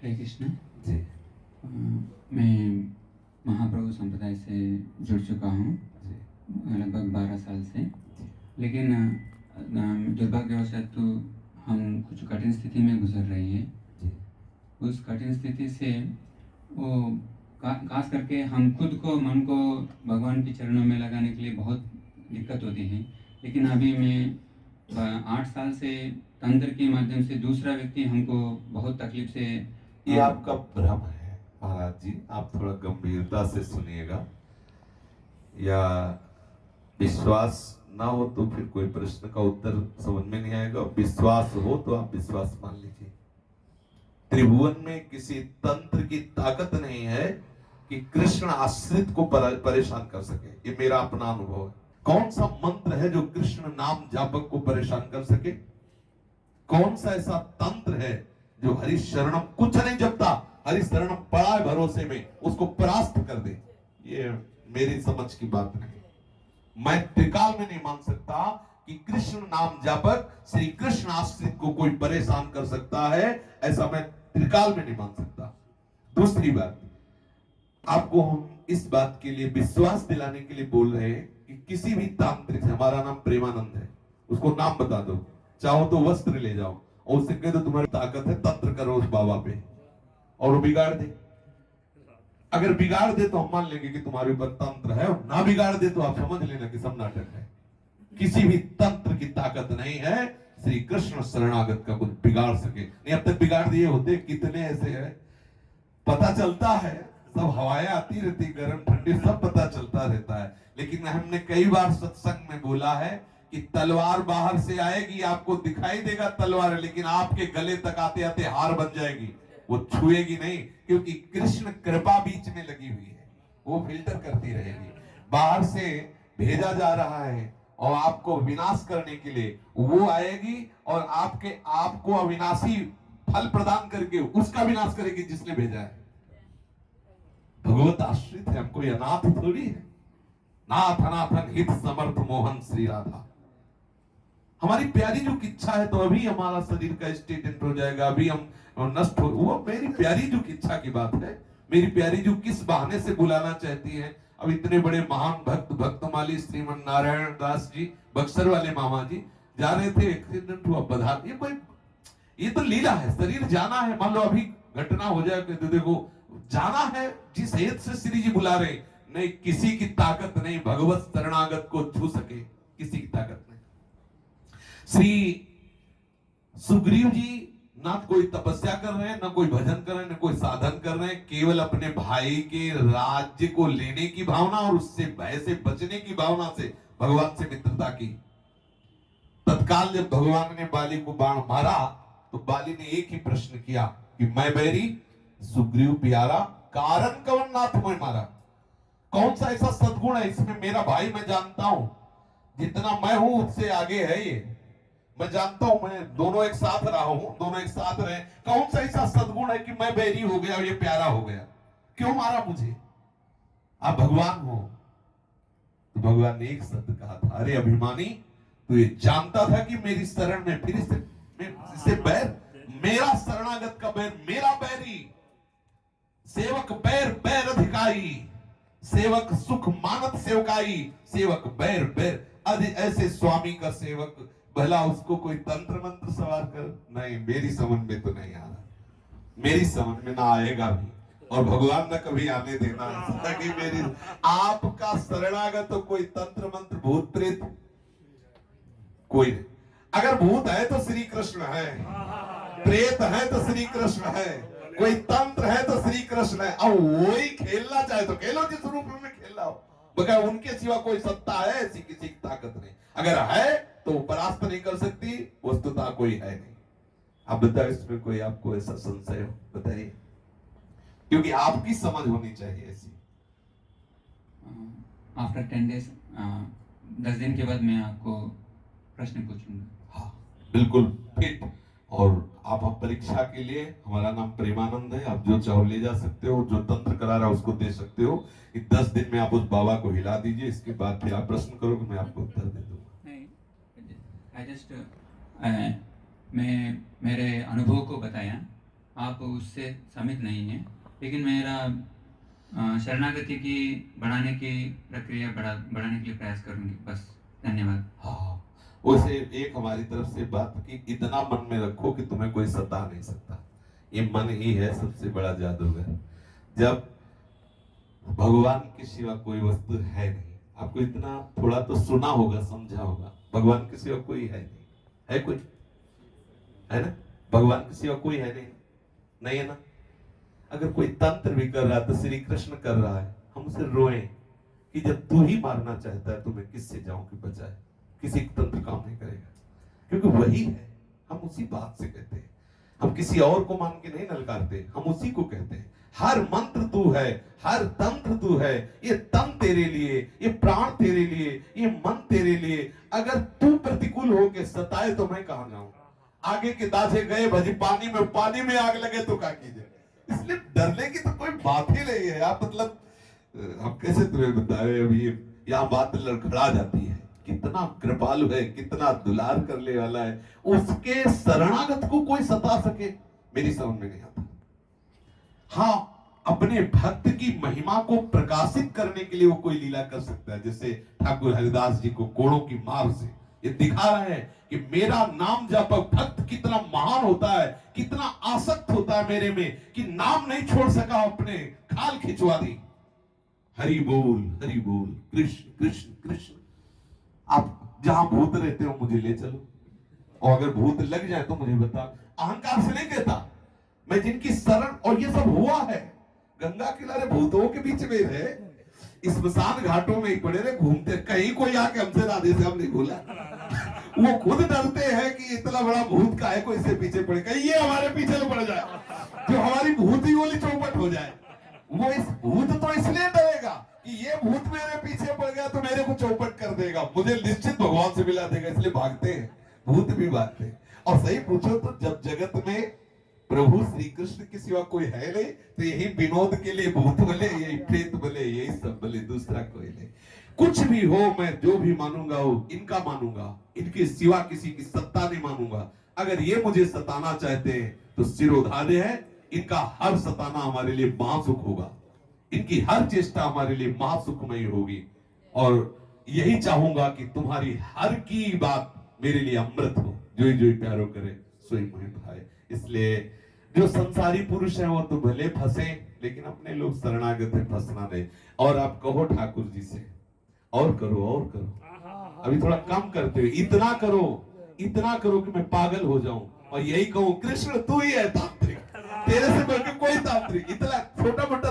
हरे कृष्ण जी। मैं महाप्रभु संप्रदाय से जुड़ चुका हूँ जी। लगभग 12 साल से। लेकिन दुर्भाग्यवशात तो हम कुछ कठिन स्थिति में गुजर रही है। जी। उस कठिन स्थिति से वो खास करके हम खुद को मन को भगवान के चरणों में लगाने के लिए बहुत दिक्कत होती है। लेकिन अभी मैं 8 साल से तंत्र के माध्यम से दूसरा व्यक्ति हमको बहुत तकलीफ से ये आपका भ्रम है महाराज जी, आप थोड़ा गंभीरता से सुनिएगा। या विश्वास ना हो तो फिर कोई प्रश्न का उत्तर समझ में नहीं आएगा, विश्वास हो तो आप विश्वास मान लीजिए। त्रिभुवन में किसी तंत्र की ताकत नहीं है कि कृष्ण आश्रित को परेशान कर सके। ये मेरा अपना अनुभव है। कौन सा मंत्र है जो कृष्ण नाम जापक को परेशान कर सके? कौन सा ऐसा तंत्र है जो हरि शरणम कुछ नहीं जपता, हरि शरणम पड़ा है भरोसे में, उसको परास्त कर दे? ये मेरी समझ की बात नहीं। मैं त्रिकाल में नहीं मान सकता कि कृष्ण नाम जापक श्री कृष्ण आश्रित को कोई परेशान कर सकता है, ऐसा मैं त्रिकाल में नहीं मान सकता। दूसरी बात, आपको हम इस बात के लिए विश्वास दिलाने के लिए बोल रहे हैं कि किसी भी तांत्रिक से, हमारा नाम प्रेमानंद है, उसको नाम बता दो, चाहो तो वस्त्र ले जाओ और उससे कह दो तुम्हारी ताकत है, तंत्र करो उस बाबा पे, और वो बिगाड़ दे। अगर बिगाड़ दे तो हम मान लेंगे कि तुम्हारे ऊपर तंत्र है, और ना बिगाड़ दे तो आप समझ लेना कि सब नाटक है। किसी भी तंत्र की ताकत नहीं है श्री कृष्ण शरणागत का कुछ बिगाड़ सके। नहीं, अब तक बिगाड़ दिए होते, कितने ऐसे हैं पता चलता है, सब हवाएं आती रहती, गर्म ठंडी सब पता चलता रहता है। लेकिन हमने कई बार सत्संग में बोला है कि तलवार बाहर से आएगी, आपको दिखाई देगा तलवार, लेकिन आपके गले तक आते आते हार बन जाएगी, वो छुएगी नहीं, क्योंकि कृष्ण कृपा बीच में लगी हुई है, वो फिल्टर करती रहेगी। बाहर से भेजा जा रहा है और आपको विनाश करने के लिए वो आएगी, और आपको अविनाशी फल प्रदान करके उसका विनाश करेगी जिसने भेजा है। भगवत आश्रित है, हमको अनाथ थोड़ी है। नाथ अनाथन हित समर्थ मोहन श्री राधा। हमारी प्यारी जो इच्छा है, तो अभी हमारा शरीर का स्टेट हो जाएगा, अभी हम नष्ट हो, वो मेरी प्यारी जो इच्छा की बात है। मेरी प्यारी जो किस बहाने से बुलाना चाहती है। अब इतने बड़े महान भक्त भक्तमाली श्रीमन नारायण दास जी, बक्सर वाले मामा जी जा रहे थे, एक्सीडेंट हुआ, पधार, ये तो लीला है। शरीर जाना है, मान लो अभी घटना हो जाए तो देखो जाना है, जिस हेत से श्री जी बुला रहे, नहीं किसी की ताकत नहीं भगवत शरणागत को छू सके, किसी की ताकत नहीं। श्री सुग्रीव जी ना कोई तपस्या कर रहे हैं, ना कोई भजन कर रहे हैं, ना कोई साधन कर रहे हैं, केवल अपने भाई के राज्य को लेने की भावना और उससे भय से बचने की भावना से भगवान से मित्रता की। तत्काल जब भगवान ने बाली को बाण मारा तो बाली ने एक ही प्रश्न किया कि मैं बैरी सुग्रीव प्यारा, कारण कवन नाथ मैं मारा। कौन सा ऐसा सद्गुण है इसमें? मेरा भाई मैं जानता हूं, जितना मैं हूं उससे आगे है ये, मैं जानता हूं, मैं दोनों एक साथ रहा हूं, दोनों एक साथ रहे। कौन सा ऐसा सद्गुण है कि मैं बैरी हो गया और ये प्यारा हो गया? क्यों मारा मुझे? आप भगवान हो। तो भगवान ने एक शब्द कहा था, अरे अभिमानी, तो ये जानता था कि मेरी शरण में फिर इससे बैर, मेरा शरणागत का बैर, मेरा बैरी। सेवक बैर बैर अधिकारी, सेवक सुख मानत सेवकाई, सेवक बैर बैर। ऐसे स्वामी का सेवक, भला उसको कोई तंत्र मंत्र सवार कर? नहीं, मेरी समझ में तो नहीं आ रहा, मेरी समझ में ना आएगा भी, और भगवान ने कभी आने देना है कि मेरी आपका शरणागत तो कोई तंत्र मंत्र भूत प्रेत कोई नहीं। अगर भूत है तो श्री कृष्ण है, प्रेत है तो श्री कृष्ण है, कोई तंत्र है तो श्री कृष्ण है। अब वही खेलना चाहे तो खेलो, जिस रूप में खेलना हो, बगैर उनके सिवा कोई सत्ता है ऐसी किसी की ताकत नहीं। अगर है तो परास्त नहीं कर सकती, वस्तुतः कोई है नहीं। अब बताओ, इसमें कोई आपको ऐसा संशय हो? बताइए, क्योंकि आपकी समझ होनी चाहिए ऐसी। आफ्टर 10 days 10 दिन के बाद मैं आपको प्रश्न पूछूंगा। हाँ बिल्कुल फिट। और आप परीक्षा के लिए, हमारा नाम प्रेमानंद है, आप जो चाहो ले जा सकते हो, जो तंत्र करा रहा है उसको दे सकते हो। कि 10 दिन में आप उस बाबा को हिला दीजिए, इसके बाद फिर आप प्रश्न करोगे, मैं आपको उत्तर दे दूंगा। नहीं, आई जस्ट मैं मेरे अनुभव को बताया आप उससे समित नहीं हैं, लेकिन मेरा शरणागति की बढ़ाने की प्रक्रिया बढ़ाने के लिए प्रयास करूंगी, बस। धन्यवाद। हाँ, उसे एक हमारी तरफ से बात कि इतना मन में रखो कि तुम्हें कोई सता नहीं सकता। ये मन ही है सबसे बड़ा जादूगर। जब भगवान के सिवा कोई वस्तु है नहीं, आपको इतना थोड़ा तो सुना होगा, समझा होगा, भगवान के सिवा कोई है नहीं। है कोई? है ना? भगवान के सिवा कोई है नहीं, नहीं है ना? अगर कोई तंत्र भी कर रहा है तो श्री कृष्ण कर रहा है, हम उसे रोएं कि जब तू ही मारना चाहता है तो मैं किससे जाऊं कि बचाए? किसी तंत्र काम नहीं करेगा, क्योंकि वही है। हम उसी बात से कहते हैं, हम किसी और को मान के नहीं ललकारते, हम उसी को कहते हैं। हर मंत्र तू है, हर तंत्र तू है, ये तन तेरे लिए, ये प्राण तेरे लिए, ये मन तेरे लिए। अगर तू प्रतिकूल होके सताए तो मैं कहां जाऊं? आगे के दाजे गए भजी पानी में आग लगे तो क्या कीजिए? इसलिए डरने की तो कोई बात ही नहीं है। आप मतलब हम कैसे तुम्हें बताए, अभी यहाँ बात लड़खड़ा जाती है। कितना कृपालु है, कितना दुलार करने वाला है, उसके शरणागत को कोई सता सके, मेरी समझ में नहीं आता। हाँ, अपने भक्त की महिमा को प्रकाशित करने के लिए वो कोई लीला कर सकता है, जैसे ठाकुर हरिदास जी को कोड़ों की मार से ये दिखा रहे हैं कि मेरा नाम जापक भक्त कितना महान होता है, कितना आसक्त होता है मेरे में, कि नाम नहीं छोड़ सका, अपने खाल खिंचवा दी। हरि बोल कृष्ण कृष्ण कृष्ण। आप जहां भूत रहते हो मुझे ले चलो, और अगर भूत लग जाए तो मुझे बता। अहंकार से नहीं कहता मैं, जिनकी शरण, और ये सब हुआ है गंगा किनारे भूतों के बीच में रहे, स्मशान घाटों में ही पड़े रहे घूमते, कहीं कोई आके हमसे राधे श्याम नहीं बोला। वो खुद डरते हैं कि इतना बड़ा भूत का है, कोई इससे पीछे पड़े, कहीं ये हमारे पीछे न पड़ जाए, जो हमारी भूत ही वाली चौपट हो जाए। वो इस भूत तो इसलिए डरेगा कि ये भूत मेरे पीछे पड़ गया तो मेरे को चौपट कर देगा, मुझे निश्चित भगवान से मिला देगा, इसलिए भागते हैं, भूत भी भागते हैं। और सही पूछो तो जब जगत में प्रभु श्री कृष्ण के सिवा कोई है नहीं, तो यही विनोद के लिए भूत बोले, यही प्रेत बोले, यही सब बोले, दूसरा कोई नहीं। कुछ भी हो, मैं जो भी मानूंगा हो इनका मानूंगा, इनके सिवा किसी की सत्ता नहीं मानूंगा। अगर ये मुझे सताना चाहते हैं तो सिरोधार्य है, इनका हर सताना हमारे लिए महासुख होगा, इनकी हर चेष्टा हमारे लिए महासुखमयी होगी। और यही चाहूंगा कि तुम्हारी हर की बात मेरे लिए अमृत हो, जो ही प्यारो करे सोई मोहि भाए। इसलिए जो संसारी पुरुष है वो तो भले फंसे, लेकिन अपने लोग शरणागत है, फंसना नहीं। और आप कहो ठाकुर जी से, और करो और करो, अभी थोड़ा कम करते हो, इतना करो कि मैं पागल हो जाऊं, और यही कहूं कृष्ण तू ही है तांत्रिक, तेरे से बढ़कर कोई तांत्रिक, इतना छोटा मोटा